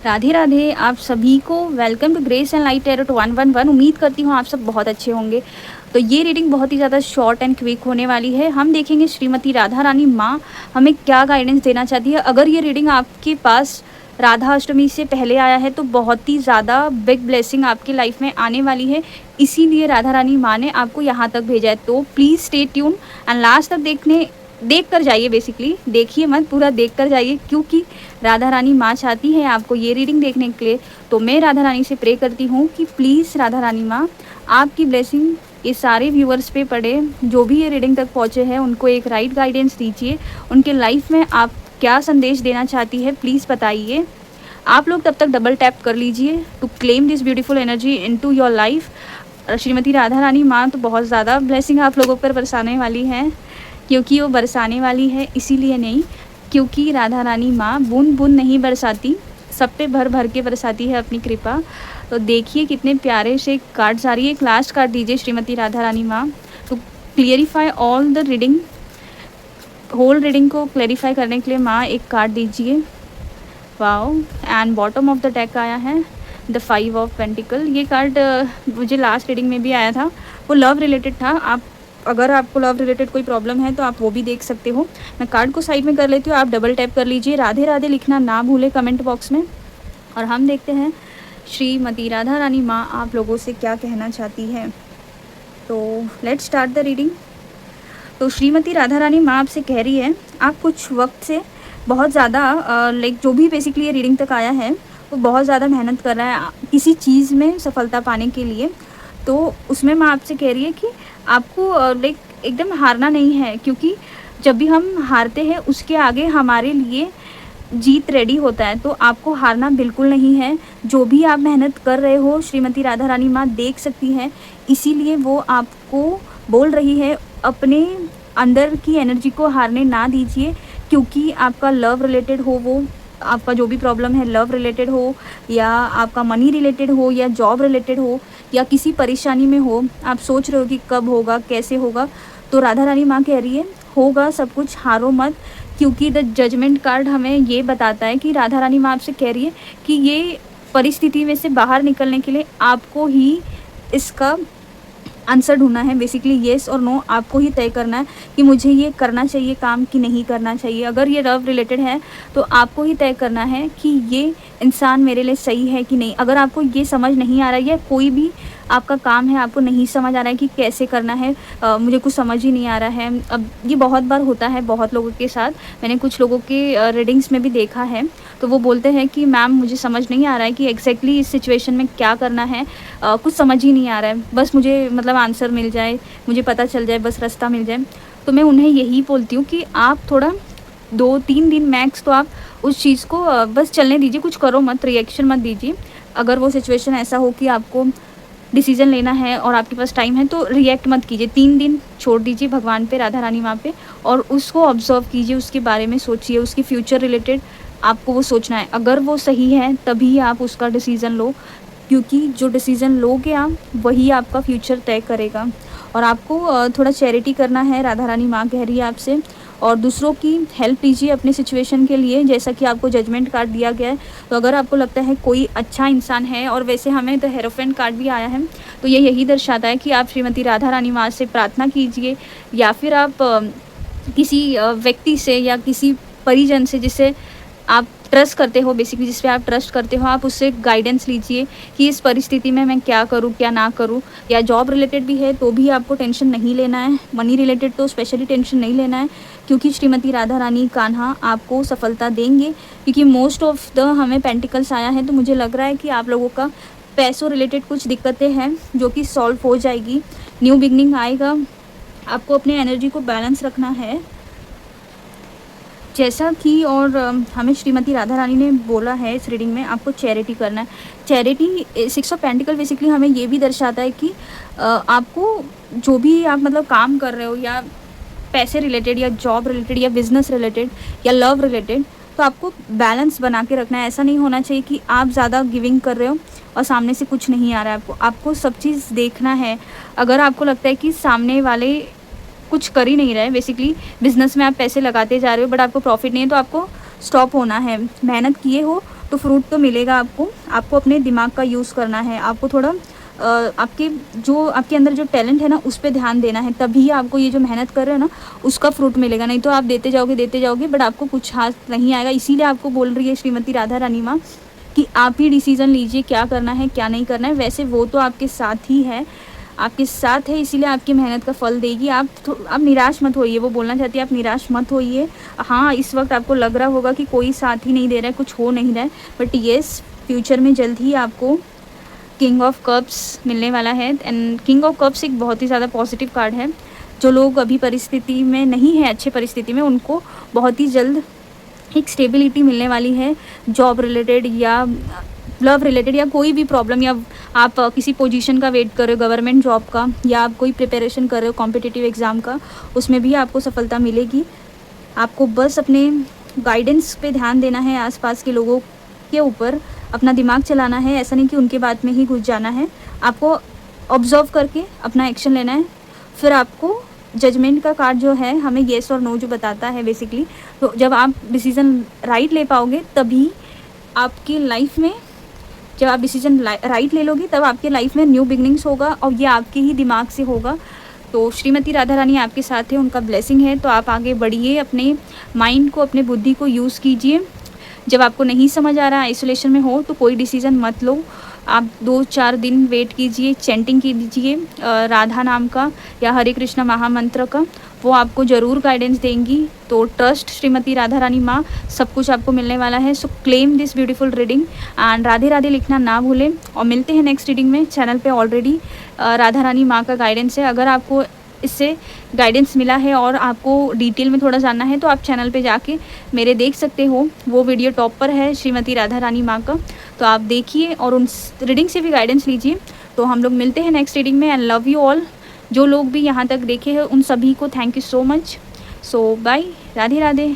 राधे राधे आप सभी को। Welcome to Grace and Light tarot 111। उम्मीद करती हूँ आप सब बहुत अच्छे होंगे। तो ये रीडिंग बहुत ही ज़्यादा शॉर्ट एंड क्विक होने वाली है। हम देखेंगे श्रीमती राधा रानी माँ हमें क्या गाइडेंस देना चाहती है। अगर ये रीडिंग आपके पास राधा अष्टमी से पहले आया है तो बहुत ही ज़्यादा बिग ब्लेसिंग आपकी लाइफ में आने वाली है, इसीलिए राधा रानी माँ ने आपको यहाँ तक भेजा है। तो please stay tune and last तक देख कर जाइए। बेसिकली देखिए मत, पूरा देख कर जाइए, क्योंकि राधा रानी माँ चाहती है आपको ये रीडिंग देखने के लिए। तो मैं राधा रानी से प्रे करती हूँ कि प्लीज़ राधा रानी माँ आपकी ब्लेसिंग ये सारे व्यूअर्स पे पड़े, जो भी ये रीडिंग तक पहुँचे हैं उनको एक राइट गाइडेंस दीजिए। उनके लाइफ में आप क्या संदेश देना चाहती है प्लीज़ बताइए। आप लोग तब तक डबल टैप कर लीजिए to claim this beautiful energy into your life. श्रीमती राधा रानी माँ तो बहुत ज़्यादा ब्लेसिंग आप लोगों पर बरसाने वाली हैं, क्योंकि वो बरसाने वाली है इसीलिए नहीं, क्योंकि राधा रानी माँ बूंद बूंद नहीं बरसाती, सब पे भर भर के बरसाती है अपनी कृपा। तो देखिए कितने प्यारे से कार्ड्स आ रही है। एक लास्ट कार्ड दीजिए श्रीमती राधा रानी माँ तो clarify all the reading. Whole reading को क्लैरिफाई करने के लिए माँ एक कार्ड दीजिए। Wow, and bottom of the deck आया है द 5 ऑफ पेंटिकल। ये कार्ड मुझे लास्ट रीडिंग में भी आया था, वो लव रिलेटेड था। अगर आपको लव रिलेटेड कोई प्रॉब्लम है तो आप वो भी देख सकते हो। मैं कार्ड को साइड में कर लेती हूँ, आप डबल टैप कर लीजिए। राधे राधे लिखना ना भूले कमेंट बॉक्स में। और हम देखते हैं श्रीमती राधा रानी माँ आप लोगों से क्या कहना चाहती है। तो लेट्स स्टार्ट द रीडिंग। तो श्रीमती राधा रानी माँ आपसे कह रही है आप कुछ वक्त से बहुत ज़्यादा जो भी बेसिकली ये रीडिंग तक आया है वो बहुत ज़्यादा मेहनत कर रहा है किसी चीज़ में सफलता पाने के लिए। तो उसमें माँ आपसे कह रही है कि आपको एकदम हारना नहीं है, क्योंकि जब भी हम हारते हैं उसके आगे हमारे लिए जीत रेडी होता है। तो आपको हारना बिल्कुल नहीं है। जो भी आप मेहनत कर रहे हो श्रीमती राधा रानी माँ देख सकती है, इसीलिए वो आपको बोल रही है अपने अंदर की एनर्जी को हारने ना दीजिए। क्योंकि आपका लव रिलेटेड हो, वो आपका जो भी प्रॉब्लम है लव रिलेटेड हो या आपका मनी रिलेटेड हो या जॉब रिलेटेड हो या किसी परेशानी में हो, आप सोच रहे हो कि कब होगा कैसे होगा, तो राधा रानी माँ कह रही है होगा सब कुछ, हारो मत। क्योंकि द जजमेंट कार्ड हमें ये बताता है कि राधा रानी माँ आपसे कह रही है कि ये परिस्थिति में से बाहर निकलने के लिए आपको ही इसका आंसर ढूंढना है। बेसिकली येस और नो आपको ही तय करना है कि मुझे ये करना चाहिए काम कि नहीं करना चाहिए। अगर ये लव रिलेटेड है तो आपको ही तय करना है कि ये इंसान मेरे लिए सही है कि नहीं। अगर आपको ये समझ नहीं आ रहा है या कोई भी आपका काम है आपको नहीं समझ आ रहा है कि कैसे करना है, मुझे कुछ समझ ही नहीं आ रहा है। अब ये बहुत बार होता है बहुत लोगों के साथ, मैंने कुछ लोगों के रीडिंग्स में भी देखा है। तो वो बोलते हैं कि मैम मुझे समझ नहीं आ रहा है कि एग्जैक्टली इस सिचुएशन में क्या करना है, कुछ समझ ही नहीं आ रहा है, बस मुझे मतलब आंसर मिल जाए, मुझे पता चल जाए, बस रास्ता मिल जाए। तो मैं उन्हें यही बोलती हूँ कि आप थोड़ा 2-3 दिन मैक्स तो आप उस चीज़ को बस चलने दीजिए, कुछ करो मत, रिएक्शन मत दीजिए। अगर वो सिचुएशन ऐसा हो कि आपको डिसीजन लेना है और आपके पास टाइम है तो रिएक्ट मत कीजिए। 3 दिन छोड़ दीजिए भगवान पे, राधा रानी माँ पे, और उसको ऑब्जर्व कीजिए, उसके बारे में सोचिए, उसकी फ्यूचर रिलेटेड आपको वो सोचना है। अगर वो सही है तभी आप उसका डिसीज़न लो, क्योंकि जो डिसीज़न लोगे आप वही आपका फ्यूचर तय करेगा। और आपको थोड़ा चैरिटी करना है, राधा रानी माँ कह रही है आपसे, और दूसरों की हेल्प लीजिए अपने सिचुएशन के लिए, जैसा कि आपको जजमेंट कार्ड दिया गया है। तो अगर आपको लगता है कोई अच्छा इंसान है, और वैसे हमें द हेरोफेंट कार्ड भी आया है, तो ये यही दर्शाता है कि आप श्रीमती राधा रानी माँ से प्रार्थना कीजिए, या फिर आप किसी व्यक्ति से या किसी परिजन से जिसे आप ट्रस्ट करते हो, बेसिकली जिस पे आप ट्रस्ट करते हो, आप उससे गाइडेंस लीजिए कि इस परिस्थिति में मैं क्या करूँ क्या ना करूँ। या जॉब रिलेटेड भी है तो भी आपको टेंशन नहीं लेना है, मनी रिलेटेड तो स्पेशली टेंशन नहीं लेना है, क्योंकि श्रीमती राधा रानी कान्हा आपको सफलता देंगे। क्योंकि मोस्ट ऑफ द हमें पेंटिकल्स आया है, तो मुझे लग रहा है कि आप लोगों का पैसों रिलेटेड कुछ दिक्कतें हैं जो कि सॉल्व हो जाएगी। न्यू बिगनिंग आएगा, आपको अपने एनर्जी को बैलेंस रखना है जैसा कि, और हमें श्रीमती राधा रानी ने बोला है इस रीडिंग में आपको चैरिटी करना है। चैरिटी 6 ऑफ पेंटिकल बेसिकली हमें ये भी दर्शाता है कि आपको जो भी आप मतलब काम कर रहे हो, या पैसे रिलेटेड या जॉब रिलेटेड या बिज़नेस रिलेटेड या लव रिलेटेड, तो आपको बैलेंस बना के रखना है। ऐसा नहीं होना चाहिए कि आप ज़्यादा गिविंग कर रहे हो और सामने से कुछ नहीं आ रहा है। आपको सब चीज़ देखना है। अगर आपको लगता है कि सामने वाले कुछ कर ही नहीं रहे, बेसिकली बिजनेस में आप पैसे लगाते जा रहे हो बट आपको प्रॉफिट नहीं है, तो आपको स्टॉप होना है। मेहनत किए हो तो फ्रूट तो मिलेगा आपको। आपको अपने दिमाग का यूज़ करना है, आपको थोड़ा आपके अंदर जो टैलेंट है ना उस पे ध्यान देना है, तभी आपको ये जो मेहनत कर रहे हो ना उसका फ्रूट मिलेगा। नहीं तो आप देते जाओगे बट आपको कुछ हाथ नहीं आएगा। इसीलिए आपको बोल रही है श्रीमती राधा रानी माँ कि आप ही डिसीज़न लीजिए क्या करना है क्या नहीं करना है। वैसे वो तो आपके साथ ही है, आपके साथ है, इसीलिए आपकी मेहनत का फल देगी। आप निराश मत होइए, वो बोलना चाहती है आप निराश मत होइए। हाँ, इस वक्त आपको लग रहा होगा कि कोई साथ ही नहीं दे रहा है, कुछ हो नहीं रहा है, बट येस फ्यूचर में जल्द ही आपको किंग ऑफ कप्स मिलने वाला है। एंड किंग ऑफ कप्स एक बहुत ही ज़्यादा पॉजिटिव कार्ड है। जो लोग अभी परिस्थिति में नहीं है, अच्छे परिस्थिति में, उनको बहुत ही जल्द एक स्टेबिलिटी मिलने वाली है। जॉब रिलेटेड या लव रिलेटेड या कोई भी प्रॉब्लम, या आप किसी पोजीशन का वेट कर रहे हो गवर्नमेंट जॉब का, या आप कोई प्रिपरेशन कर रहे हो कॉम्पिटिटिव एग्ज़ाम का, उसमें भी आपको सफलता मिलेगी। आपको बस अपने गाइडेंस पे ध्यान देना है, आसपास के लोगों के ऊपर अपना दिमाग चलाना है। ऐसा नहीं कि उनके बात में ही घुस जाना है, आपको ऑब्जर्व करके अपना एक्शन लेना है। फिर आपको जजमेंट का कार्ड जो है हमें येस और नो जो बताता है बेसिकली, तो जब आप डिसीज़न राइट ले पाओगे तभी आपकी लाइफ में, जब आप डिसीजन राइट ले लोगे तब आपके लाइफ में न्यू बिगनिंग्स होगा, और ये आपके ही दिमाग से होगा। तो श्रीमती राधा रानी आपके साथ है, उनका ब्लेसिंग है, तो आप आगे बढ़िए, अपने माइंड को, अपने बुद्धि को यूज़ कीजिए। जब आपको नहीं समझ आ रहा, आइसोलेशन में हो, तो कोई डिसीज़न मत लो। आप 2-4 दिन वेट कीजिए, चैंटिंग कीजिए राधा नाम का या हरे कृष्णा महामंत्र का, वो आपको ज़रूर गाइडेंस देंगी। तो ट्रस्ट श्रीमती राधा रानी माँ, सब कुछ आपको मिलने वाला है। सो claim this beautiful reading and Radhe Radhe लिखना ना भूलें। और मिलते हैं नेक्स्ट रीडिंग में। चैनल पे ऑलरेडी राधा रानी माँ का गाइडेंस है। अगर आपको इससे गाइडेंस मिला है और आपको डिटेल में थोड़ा जानना है तो आप चैनल पे जाके मेरे देख सकते हो, वो वीडियो टॉप पर है श्रीमती राधा रानी माँ का, तो आप देखिए और उन रीडिंग से भी गाइडेंस लीजिए। तो हम लोग मिलते हैं नेक्स्ट रीडिंग में एंड लव यू ऑल। जो लोग भी यहाँ तक देखे हैं उन सभी को thank you so much. So bye, Radhe Radhe.